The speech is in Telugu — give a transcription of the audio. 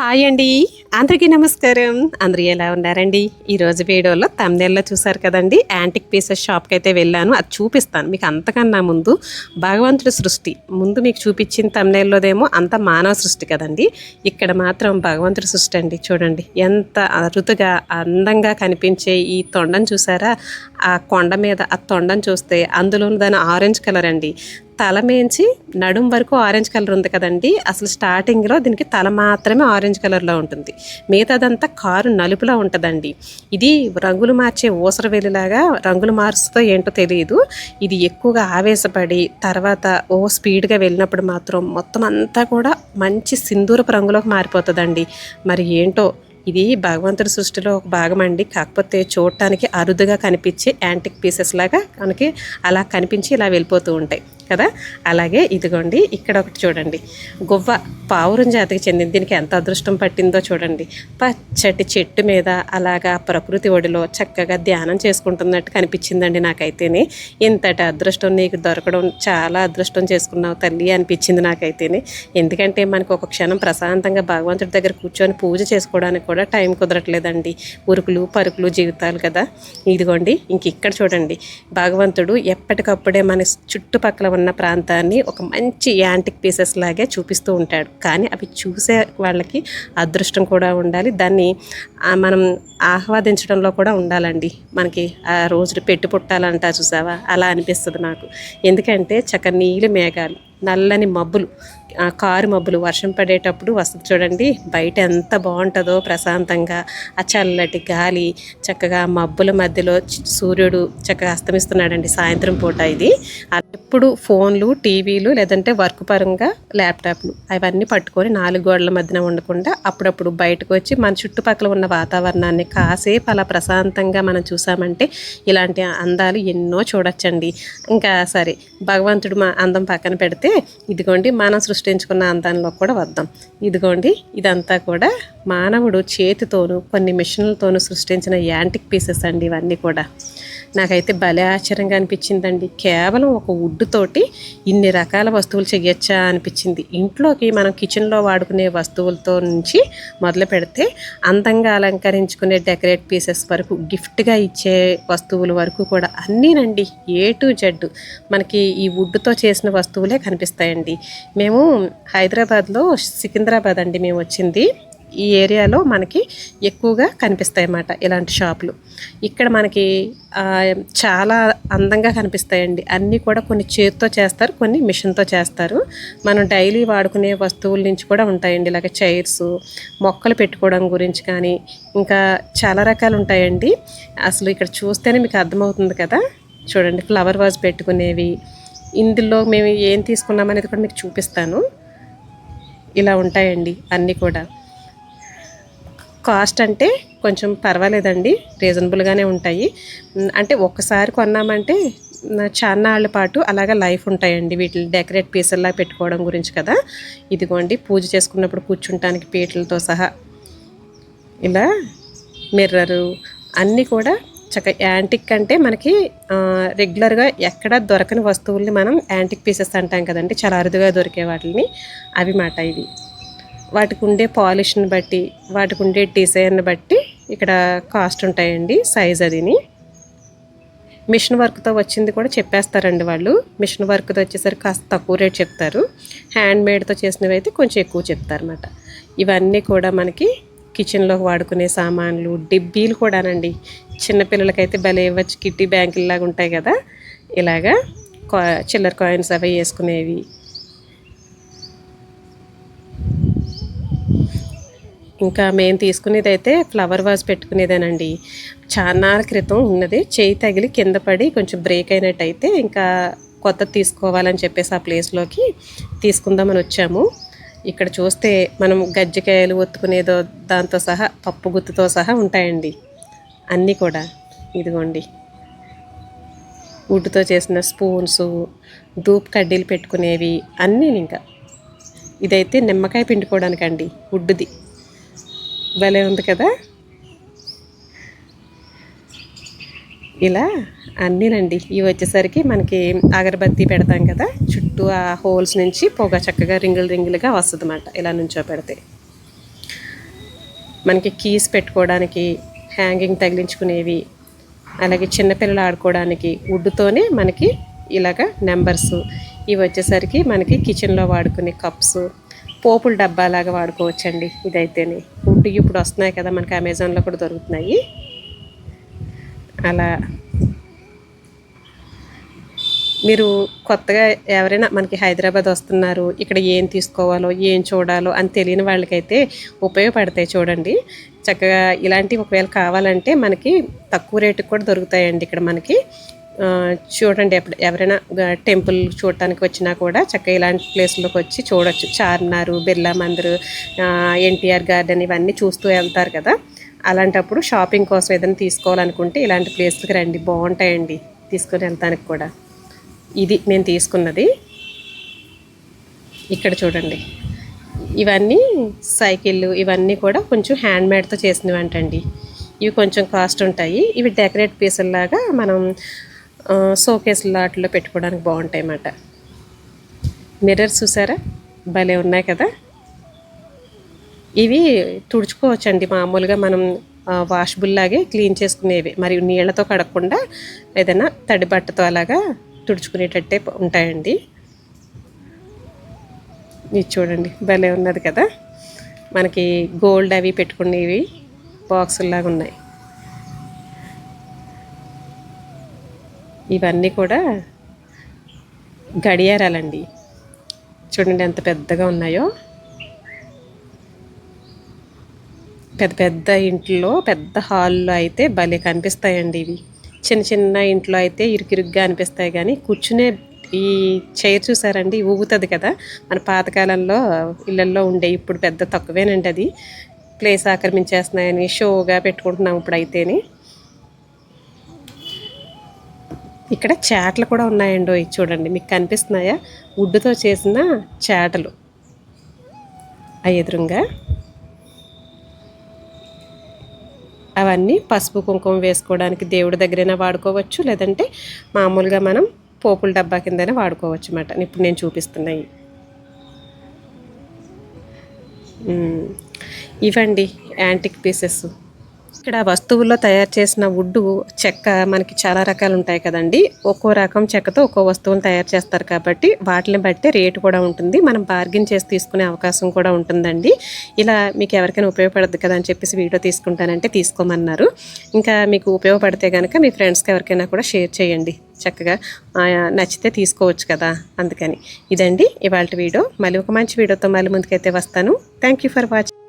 హాయ్ అండి, అందరికీ నమస్కారం. అందరూ ఎలా ఉన్నారండి? ఈరోజు వీడియోలో తమ్నెల్లో చూసారు కదండి, యాంటిక్ పీసెస్ షాప్కి అయితే వెళ్ళాను. అది చూపిస్తాను మీకు. అంతకన్నా ముందు భగవంతుడి సృష్టి ముందు మీకు చూపించిన తమ్నెల్లోదేమో అంత మానవ సృష్టి కదండి. ఇక్కడ మాత్రం భగవంతుడి సృష్టి అండి. చూడండి ఎంత అరుదుగా అందంగా కనిపించే ఈ తొండను చూసారా? ఆ కొండ మీద ఆ తొండను చూస్తే అందులోని దాని ఆరెంజ్ కలర్ అండి. తల మేంచి నడుం వరకు ఆరెంజ్ కలర్ ఉంది కదండి. అసలు స్టార్టింగ్లో దీనికి తల మాత్రమే ఆరెంజ్ కలర్లో ఉంటుంది, మిగతాదంతా కారు నలుపులా ఉంటుందండి. ఇది రంగులు మార్చే ఊసరవెల్లిలాగా రంగులు మారుస్తుందో ఏంటో తెలియదు. ఇది ఎక్కువగా ఆవేశపడి తర్వాత స్పీడ్గా వెళ్ళినప్పుడు మాత్రం మొత్తం అంతా కూడా మంచి సింధూరపు రంగులోకి మారిపోతుందండి. మరి ఏంటో ఇది భగవంతుడి సృష్టిలో ఒక భాగం అండి. కాకపోతే చూడటానికి అరుదుగా కనిపించే యాంటిక్ పీసెస్ లాగా మనకి అలా కనిపించి ఇలా వెళ్ళిపోతూ ఉంటాయి కదా. అలాగే ఇదిగోండి ఇక్కడ ఒకటి చూడండి, గువ్వ పావురం జాతికి చెందింది. దీనికి ఎంత అదృష్టం పట్టిందో చూడండి. పచ్చటి చెట్టు మీద అలాగా ప్రకృతి ఒడిలో చక్కగా ధ్యానం చేసుకుంటున్నట్టు కనిపించిందండి నాకైతేనే. ఇంతటి అదృష్టం నీకు దొరకడం చాలా అదృష్టం చేసుకున్నావు తల్లి అనిపించింది నాకైతేనే. ఎందుకంటే మనకు ఒక క్షణం ప్రశాంతంగా భగవంతుడి దగ్గర కూర్చొని పూజ చేసుకోవడానికి కూడా టైం కుదరట్లేదండి. ఉరుకులు పరుకులు జీవితాలు కదా. ఇదిగోండి ఇంక ఇక్కడ చూడండి, భగవంతుడు ఎప్పటికప్పుడే మన చుట్టుపక్కల ఉన్న ప్రాంతాన్ని ఒక మంచి యాంటిక్ పీసెస్ లాగే చూపిస్తూ ఉంటాడు. కానీ అవి చూసే వాళ్ళకి అదృష్టం కూడా ఉండాలి, దాన్ని మనం ఆహ్వాదించడంలో కూడా ఉండాలండి. మనకి ఆ రోజు పెట్టి పుట్టాలంటా చూసావా, అలా అనిపిస్తుంది నాకు. ఎందుకంటే చక్క నీలి మేఘాలు, నల్లని మబ్బులు, కారు మబ్బులు వర్షం పడేటప్పుడు వస్తుంది చూడండి. బయట ఎంత బాగుంటుందో ప్రశాంతంగా, ఆ చల్లటి గాలి, చక్కగా మబ్బుల మధ్యలో సూర్యుడు చక్కగా అస్తమిస్తున్నాడండి సాయంత్రం పూట. ఇది ఎప్పుడు ఫోన్లు టీవీలు లేదంటే వర్క్ పరంగా ల్యాప్టాప్లు అవన్నీ పట్టుకొని నాలుగు గోడల మధ్యన ఉండకుండా అప్పుడప్పుడు బయటకు వచ్చి మన చుట్టుపక్కల ఉన్న వాతావరణాన్ని కాసేపు అలా ప్రశాంతంగా మనం చూసామంటే ఇలాంటి అందాలు ఎన్నో చూడొచ్చండి. ఇంకా సరే, భగవంతుడు మా అందం పక్కన పెడితే ఇదిగోండి మనం సృష్టించుకున్న అందంలో కూడా వద్దాం. ఇదిగోండి ఇదంతా కూడా మానవుడు చేతితోనూ కొన్ని మిషన్లతోనూ సృష్టించిన యాంటిక్ పీసెస్ అండి. ఇవన్నీ కూడా నాకైతే భలే ఆశ్చర్యంగా అనిపించిందండి. కేవలం ఒక వుడ్ తోటి ఇన్ని రకాల వస్తువులు చేయొచ్చా అనిపించింది. ఇంట్లోకి మనం కిచెన్లో వాడుకునే వస్తువులతో నుంచి మొదలు పెడితే అందంగా అలంకరించుకునే డెకరేట్ పీసెస్ వరకు, గిఫ్ట్గా ఇచ్చే వస్తువుల వరకు కూడా అన్నీనండి. ఏ టు జెడ్ మనకి ఈ వుడ్తో చేసిన వస్తువులే కనిపిస్తాయండి. మేము హైదరాబాద్లో సికింద్రాబాద్ అండి మేము వచ్చింది. ఈ ఏరియాలో మనకి ఎక్కువగా కనిపిస్తాయి అన్నమాట ఇలాంటి షాపులు. ఇక్కడ మనకి చాలా అందంగా కనిపిస్తాయండి. అన్నీ కూడా కొన్ని చేతితో చేస్తారు, కొన్ని మిషన్తో చేస్తారు. మనం డైలీ వాడుకునే వస్తువుల నుంచి కూడా ఉంటాయండి. ఇలాగ చైర్స్, మొక్కలు పెట్టుకోవడం గురించి కానీ ఇంకా చాలా రకాలు ఉంటాయండి. అసలు ఇక్కడ చూస్తేనే మీకు అర్థమవుతుంది కదా. చూడండి, ఫ్లవర్ వాజ్ పెట్టుకునేవి. ఇందులో మేము ఏం తీసుకున్నామనేది కూడా మీకు చూపిస్తాను. ఇలా ఉంటాయండి అన్నీ కూడా. కాస్ట్ అంటే కొంచెం పర్వాలేదండి, రీజనబుల్గానే ఉంటాయి. అంటే ఒక్కసారి కొన్నామంటే చాన్నాళ్ళ పాటు అలాగా లైఫ్ ఉంటాయండి. వీటిని డెకరేట్ పీసుల్లా పెట్టుకోవడం గురించి కదా. ఇదిగోండి పూజ చేసుకున్నప్పుడు కూర్చుంటానికి పీటలతో సహా ఇలా మిర్రరు అన్నీ కూడా చక్కగా యాంటిక్. అంటే మనకి రెగ్యులర్గా ఎక్కడ దొరకని వస్తువుల్ని మనం యాంటిక్ పీసెస్ అంటాం కదండి, చాలా అరుదుగా దొరికే వాటిని. అవి మాట ఇవి. వాటికి ఉండే పాలిష్ని బట్టి, వాటికి ఉండే డిజైన్ని బట్టి ఇక్కడ కాస్ట్ ఉంటాయండి, సైజ్ అదిని. మిషన్ వర్క్తో వచ్చింది కూడా చెప్పేస్తారండి వాళ్ళు. మిషన్ వర్క్తో వచ్చేసరికి కాస్త తక్కువ రేట్ చెప్తారు, హ్యాండ్ మేడ్తో చేసినవి అయితే కొంచెం ఎక్కువ చెప్తారన్నమాట. ఇవన్నీ కూడా మనకి కిచెన్లో వాడుకునే సామాన్లు, డిబ్బీలు కూడానండి. చిన్నపిల్లలకైతే భలే ఇవ్వచ్చు, కిట్టి బ్యాంకుల్లాగా ఉంటాయి కదా. ఇలాగా చిల్లర కాయిన్స్ అవి వేసుకునేవి. ఇంకా మేము తీసుకునేది అయితే ఫ్లవర్ వాజ్ పెట్టుకునేదేనండి. చాలా క్రితం ఉన్నది, చేయి తగిలి కింద పడి కొంచెం బ్రేక్ అయినట్టయితే ఇంకా కొత్తది తీసుకోవాలని చెప్పేసి ఆ ప్లేస్లోకి తీసుకుందామని వచ్చాము. ఇక్కడ చూస్తే మనం గజ్జికాయలు ఒత్తుకునేదో దాంతో సహా, పప్పు గుత్తుతో సహా ఉంటాయండి అన్నీ కూడా. ఇదిగోండి వుడ్తో చేసిన స్పూన్సు, ధూప్ కడ్డీలు పెట్టుకునేవి అన్నీ. ఇంకా ఇదైతే నిమ్మకాయ పిండుకోవడానికండి, వుడ్ది. భలే ఉంది కదా. ఇలా అన్నీనండి. ఇవి వచ్చేసరికి మనకి అగరబత్తి పెడతాం కదా, చుట్టూ ఆ హోల్స్ నుంచి పొగ చక్కగా రింగులుగా వస్తుంది అన్నమాట ఇలా నుంచో పెడితే. మనకి కీస్ పెట్టుకోవడానికి, హ్యాంగింగ్ తగిలించుకునేవి, అలాగే చిన్నపిల్లలు ఆడుకోవడానికి వుడ్తోనే మనకి ఇలాగ నెంబర్స్. ఇవి వచ్చేసరికి మనకి కిచెన్లో వాడుకునే కప్స్, పోపుల డబ్బాలాగా వాడుకోవచ్చండి. ఇదైతేనే వుడ్ ఇప్పుడు వస్తున్నాయి కదా, మనకి అమెజాన్లో కూడా దొరుకుతున్నాయి. అలా మీరు కొత్తగా ఎవరైనా మనకి హైదరాబాద్ వస్తున్నారు, ఇక్కడ ఏం తీసుకోవాలో ఏం చూడాలో అని తెలియని వాళ్ళకైతే ఉపయోగపడతాయి. చూడండి, చక్కగా ఇలాంటివి ఒకవేళ కావాలంటే మనకి తక్కువ రేటుకి కూడా దొరుకుతాయండి ఇక్కడ మనకి. చూడండి, ఎవరైనా టెంపుల్ చూడటానికి వచ్చినా కూడా చక్కగా ఇలాంటి ప్లేస్లోకి వచ్చి చూడొచ్చు. చార్మినార్, బిర్లా మందిర్, ఎన్టీఆర్ గార్డెన్ ఇవన్నీ చూస్తూ వెళ్తారు కదా. అలాంటప్పుడు షాపింగ్ కోసం ఏదైనా తీసుకోవాలనుకుంటే ఇలాంటి ప్లేస్లకి రండి, బాగుంటాయండి తీసుకొని వెళ్తానికి కూడా. ఇది నేను తీసుకున్నది. ఇక్కడ చూడండి, ఇవన్నీ సైకిళ్ళు, ఇవన్నీ కూడా కొంచెం హ్యాండ్మేడ్తో చేసినవి అంటండి. ఇవి కొంచెం కాస్ట్ ఉంటాయి. ఇవి డెకరేట్ పీసుల్లాగా మనం షోకేస్లో వాటిలో పెట్టుకోవడానికి బాగుంటాయి అన్నమాట. మిర్రర్స్ చూసారా, భలే ఉన్నాయి కదా. ఇవి తుడుచుకోవచ్చండి, మామూలుగా మనం వాషబుల్ లాగే క్లీన్ చేసుకునేవి. మరియు నీళ్లతో కడగకుండా ఏదైనా తడి బట్టతో అలాగా తుడుచుకునేటట్టే ఉంటాయండి. ఇది చూడండి, భలే ఉన్నది కదా. మనకి గోల్డ్ అవి పెట్టుకునేవి బాక్సుల్లాగా ఉన్నాయి. ఇవన్నీ కూడా గడియారాలండి. చూడండి ఎంత పెద్దగా ఉన్నాయో. పెద్ద పెద్ద ఇంట్లో, పెద్ద హాల్లో అయితే భలే కనిపిస్తాయండి ఇవి. చిన్న చిన్న ఇంట్లో అయితే ఇరుకిరుగ్గా అనిపిస్తాయి, కానీ కూర్చునే ఈ చైర్ చూసారండి, ఊగుతుంది కదా. మన పాతకాలంలో ఇళ్ళల్లో ఉండే, ఇప్పుడు పెద్ద తక్కువేనండి అది. ప్లేస్ ఆక్రమించేస్తున్నాయని షోగా పెట్టుకుంటున్నాం ఇప్పుడు అయితేని. ఇక్కడ చాటలు కూడా ఉన్నాయండి, చూడండి మీకు కనిపిస్తున్నాయా, వుడ్తో చేసిన చాటలు ఆ ఎదురుగా. అవన్నీ పసుపు కుంకుమ వేసుకోవడానికి దేవుడి దగ్గరైనా వాడుకోవచ్చు, లేదంటే మామూలుగా మనం పోపుల డబ్బా కిందనే వాడుకోవచ్చు అన్నమాట. ఇప్పుడు నేను చూపిస్తున్నాయి ఇవండి యాంటిక్ పీసెస్. ఇక్కడ వస్తువుల్లో తయారు చేసిన వుడ్డు, చెక్క మనకి చాలా రకాలు ఉంటాయి కదండి. ఒక్కో రకం చెక్కతో ఒక్కో వస్తువుని తయారు చేస్తారు కాబట్టి వాటిని బట్టి రేటు కూడా ఉంటుంది. మనం బార్గెన్ చేసి తీసుకునే అవకాశం కూడా ఉంటుందండి. ఇలా మీకు ఎవరికైనా ఉపయోగపడద్దు కదా అని చెప్పేసి వీడియో తీసుకుంటానంటే తీసుకోమన్నారు. ఇంకా మీకు ఉపయోగపడితే కనుక మీ ఫ్రెండ్స్కి ఎవరికైనా కూడా షేర్ చేయండి. చక్కగా నచ్చితే తీసుకోవచ్చు కదా, అందుకని. ఇదండి ఇవాళ వీడియో. మళ్ళీ ఒక మంచి వీడియోతో మళ్ళీ ముందుకైతే వస్తాను. Thank you for watching.